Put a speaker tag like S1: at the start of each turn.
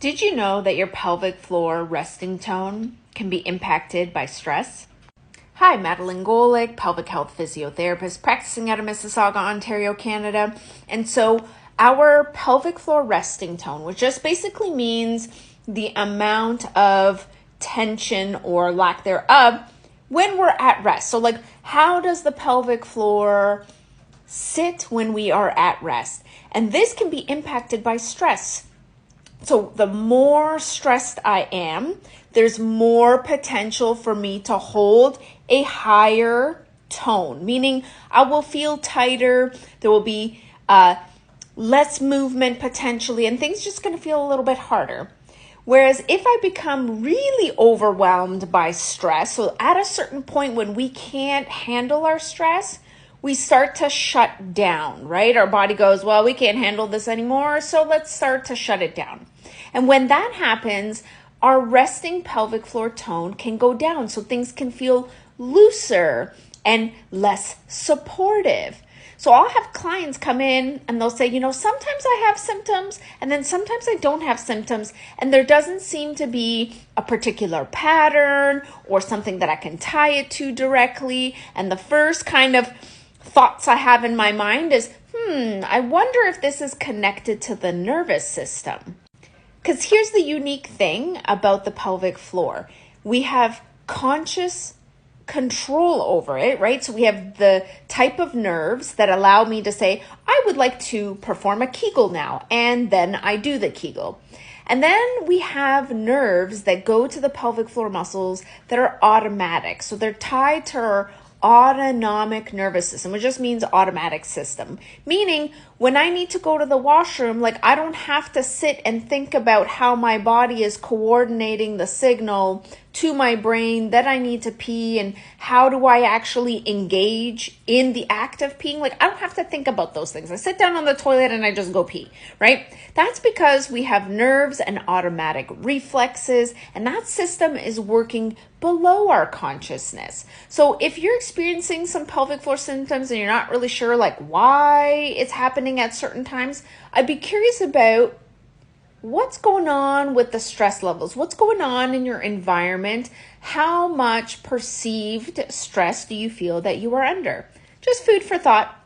S1: Did you know that your pelvic floor resting tone can be impacted by stress? Hi, Madeline Golick, pelvic health physiotherapist practicing out of Mississauga, Ontario, Canada. And so our pelvic floor resting tone, which just basically means the amount of tension or lack thereof when we're at rest. So like, how does the pelvic floor sit when we are at rest? And this can be impacted by stress. So the more stressed I am, there's more potential for me to hold a higher tone, meaning I will feel tighter. There will be less movement potentially, and things just going to feel a little bit harder. Whereas if I become really overwhelmed by stress, so at a certain point when we can't handle our stress, we start to shut down, right? Our body goes, well, we can't handle this anymore, so let's start to shut it down. And when that happens, our resting pelvic floor tone can go down, so things can feel looser and less supportive. So I'll have clients come in and they'll say, sometimes I have symptoms and then sometimes I don't have symptoms, and there doesn't seem to be a particular pattern or something that I can tie it to directly. And the first kind of thoughts I have in my mind is, I wonder if this is connected to the nervous system. Because here's the unique thing about the pelvic floor. We have conscious control over it, right? So we have the type of nerves that allow me to say, I would like to perform a Kegel now, and then I do the Kegel. And then we have nerves that go to the pelvic floor muscles that are automatic. So they're tied to our autonomic nervous system, which just means automatic system. Meaning when I need to go to the washroom, I don't have to sit and think about how my body is coordinating the signal to my brain that I need to pee and how do I actually engage in the act of peeing. I don't have to think about those things. I sit down on the toilet and I just go pee, right? That's because we have nerves and automatic reflexes, and that system is working below our consciousness. So if you're experiencing some pelvic floor symptoms and you're not really sure why it's happening at certain times, I'd be curious about what's going on with the stress levels. What's going on in your environment? How much perceived stress do you feel that you are under? Just food for thought.